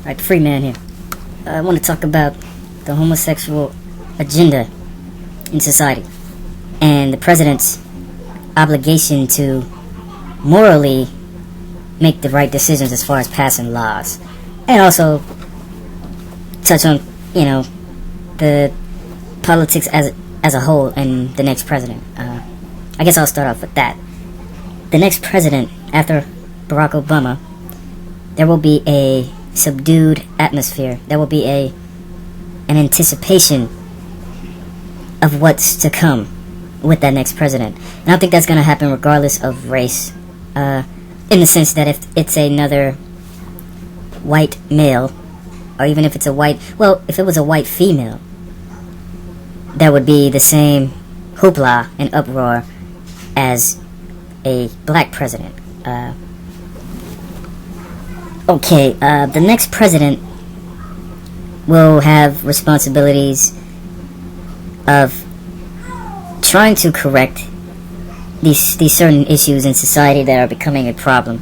Right, free man here. I want to talk about the homosexual agenda in society and the president's obligation to morally make the right decisions as far as passing laws, and also touch on, the politics as a whole and the next president. I guess I'll start off with that. The next president after Barack Obama, there will be a subdued atmosphere. There will be an anticipation of what's to come with that next president. And I think that's going to happen regardless of race, in the sense that if it's another white male, or even if it's if it was a white female, there would be the same hoopla and uproar as a black president. The next president will have responsibilities of trying to correct these certain issues in society that are becoming a problem.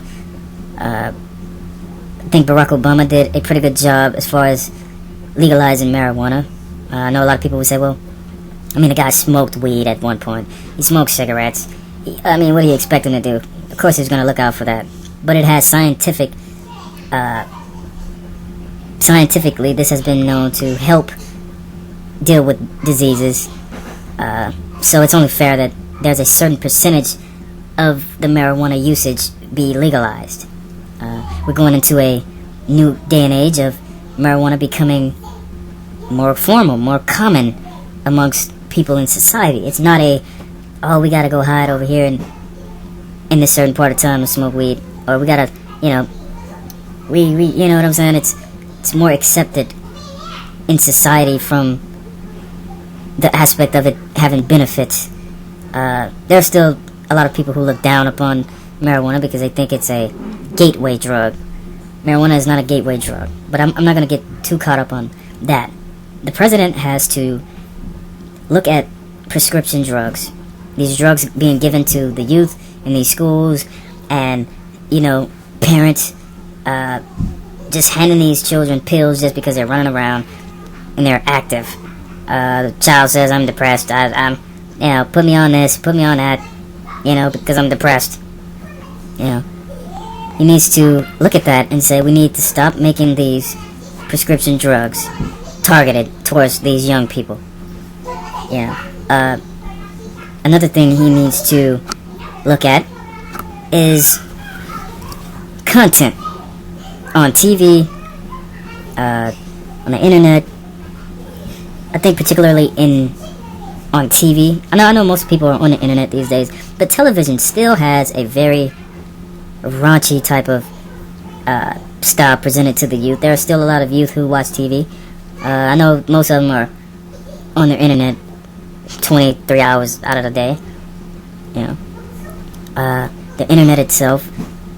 I think Barack Obama did a pretty good job as far as legalizing marijuana. I know a lot of people would say, well, the guy smoked weed at one point. He smoked cigarettes. What do you expect him to do? Of course he's going to look out for that. But it has scientifically, this has been known to help deal with diseases. So it's only fair that there's a certain percentage of the marijuana usage be legalized. We're going into a new day and age of marijuana becoming more formal, more common amongst people in society. It's not we gotta go hide over here in this certain part of town to smoke weed, or we gotta, we you know what I'm saying? It's more accepted in society from the aspect of it having benefits. There's still a lot of people who look down upon marijuana because they think it's a gateway drug. Marijuana is not a gateway drug, but I'm not going to get too caught up on that. The president has to look at prescription drugs, these drugs being given to the youth in these schools, and parents just handing these children pills just because they're running around and they're active. The child says, I'm depressed, I'm put me on this, put me on that, because I'm depressed. He needs to look at that and say, we need to stop making these prescription drugs targeted towards these young people. Another thing he needs to look at is content on TV, on the internet. I think particularly on TV. I know most people are on the internet these days, but television still has a very raunchy type of style presented to the youth. There are still a lot of youth who watch TV. I know most of them are on their internet 23 hours out of the day. The internet itself,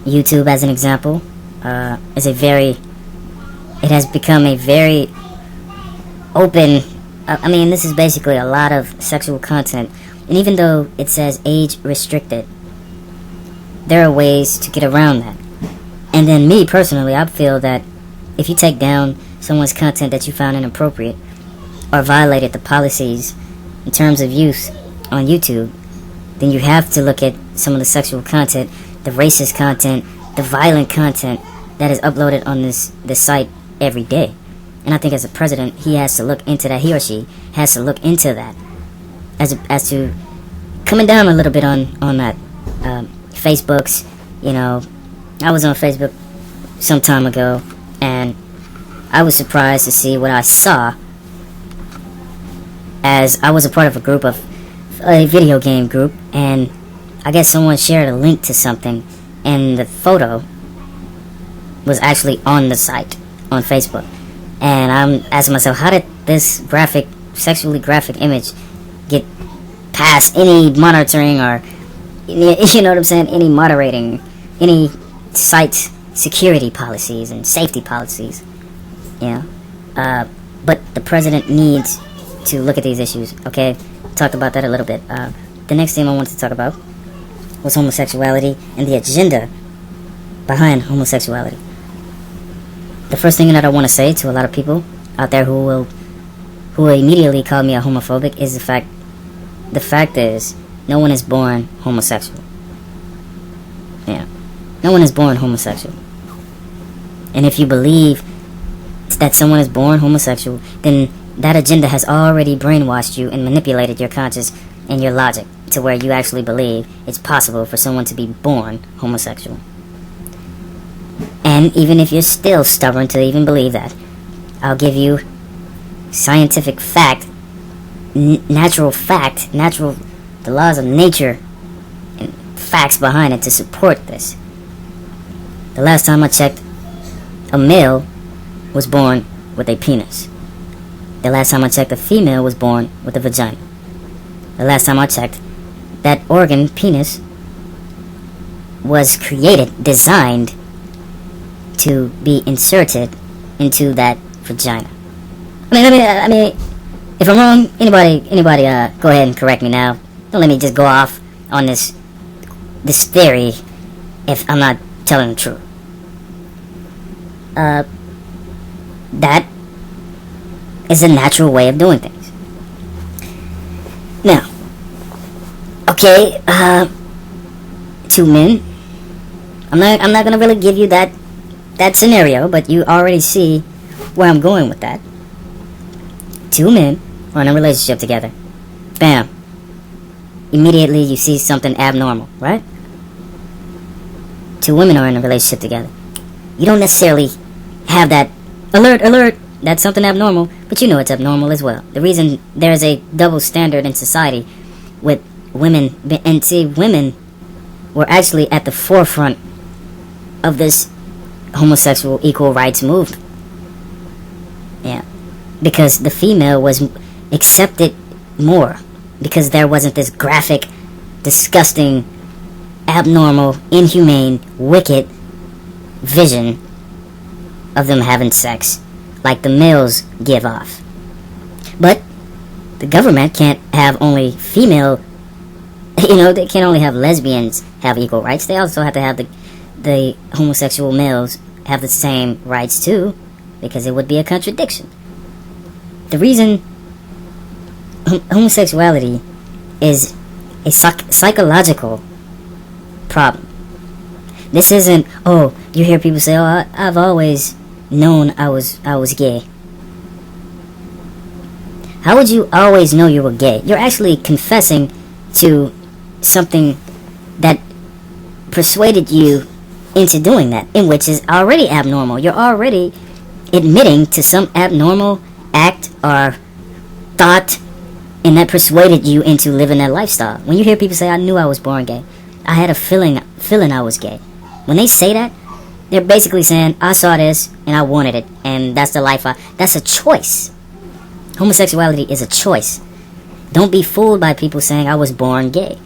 YouTube as an example, it has become a very open, this is basically a lot of sexual content, and even though it says age restricted, there are ways to get around that. And then me personally, I feel that if you take down someone's content that you found inappropriate or violated the policies in terms of use on YouTube, then you have to look at some of the sexual content, the racist content, the violent content that is uploaded on this site every day. And I think as a president, he has to look into that. He or she has to look into that as to coming down a little bit on that. Facebook's, I was on Facebook some time ago, and I was surprised to see what I saw, as I was a part of a video game group, and I guess someone shared a link to something, and the photo was actually on the site on Facebook. And I'm asking myself, how did this sexually graphic image get past any monitoring or, any moderating, any site security policies and safety policies, but the president needs to look at these issues, okay? Talked about that a little bit. The next thing I wanted to talk about was homosexuality and the agenda behind homosexuality. the first thing that I want to say to a lot of people out there who will immediately call me a homophobic is the fact is, no one is born homosexual. Yeah. No one is born homosexual. And if you believe that someone is born homosexual, then that agenda has already brainwashed you and manipulated your conscience and your logic to where you actually believe it's possible for someone to be born homosexual. And even if you're still stubborn to even believe that, I'll give you scientific fact, natural, the laws of nature, and facts behind it to support this. The last time I checked, a male was born with a penis. The last time I checked, a female was born with a vagina. The last time I checked, that organ, penis, was created, designed to be inserted into that vagina. I mean, if I'm wrong, anybody, go ahead and correct me now. Don't let me just go off on this theory if I'm not telling the truth. That is a natural way of doing things. Now, okay, two men. I'm not gonna really give you that scenario, but you already see where I'm going with that. Two men are in a relationship together. Bam. Immediately you see something abnormal, right? Two women are in a relationship together. You don't necessarily have that alert, that's something abnormal, but you know it's abnormal as well. The reason there's a double standard in society with women, and see, women were actually at the forefront of this homosexual equal rights movement. Yeah. Because the female was accepted more. Because there wasn't this graphic, disgusting, abnormal, inhumane, wicked vision of them having sex like the males give off. But the government can't have only female, they can't only have lesbians have equal rights. They also have to have the homosexual males have the same rights too, because it would be a contradiction. The reason homosexuality is a psychological problem. This isn't, you hear people say, I've always known I was gay. How would you always know you were gay? You're actually confessing to something that persuaded you into doing that, in which is already abnormal. You're already admitting to some abnormal act or thought, and that persuaded you into living that lifestyle. When you hear people say, I knew I was born gay, I had a feeling I was gay. When they say that, they're basically saying, I saw this and I wanted it, and that's the life that's a choice. Homosexuality is a choice. Don't be fooled by people saying I was born gay,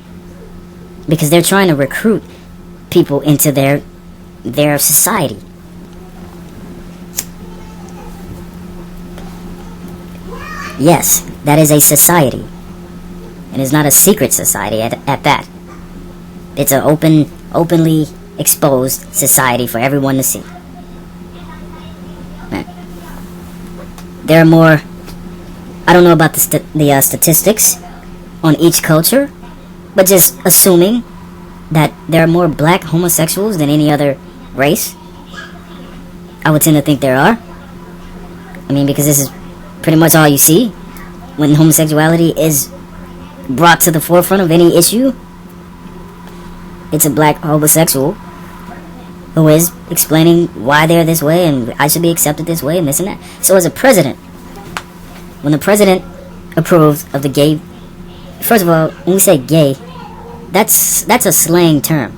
because they're trying to recruit people into their society. Yes, that is a society. And it's not a secret society at that. It's an openly exposed society for everyone to see. There are more, I don't know about the statistics on each culture, but just assuming that there are more black homosexuals than any other race, I would tend to think there are. I mean, because this is pretty much all you see when homosexuality is brought to the forefront of any issue. It's a black homosexual who is explaining why they're this way and I should be accepted this way and this and that. So as a president, when the president approves of the gay, first of all, when we say gay, that's a slang term.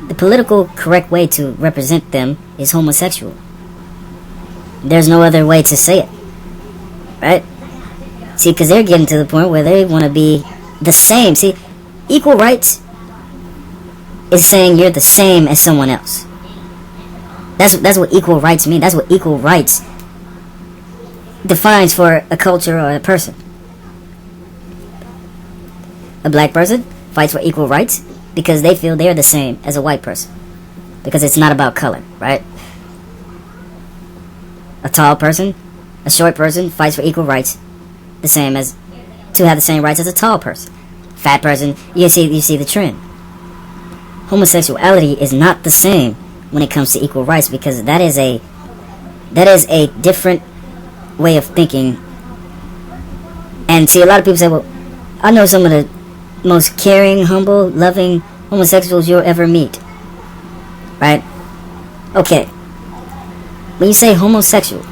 The political correct way to represent them is homosexual. There's no other way to say it, right? See, because they're getting to the point where they want to be the same. See, equal rights is saying you're the same as someone else. That's what equal rights mean. That's what equal rights defines for a culture or a person. A black person fights for equal rights because they feel they're the same as a white person, because it's not about color, right? A tall person, a short person fights for equal rights, the same as to have the same rights as a tall person. Fat person, you see the trend. Homosexuality is not the same when it comes to equal rights, because that is a different way of thinking. And see, a lot of people say, well, I know some of the most caring, humble, loving homosexuals you'll ever meet. Right? Okay. When you say homosexual,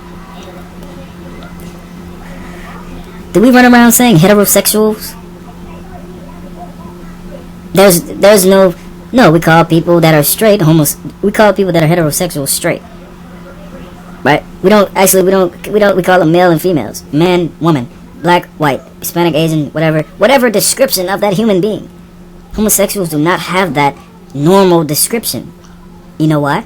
do we run around saying heterosexuals? There's no, we call people that are straight we call people that are heterosexual straight. Right? We call them male and females. Man, woman, black, white, Hispanic, Asian, whatever description of that human being. Homosexuals do not have that normal description. You know why?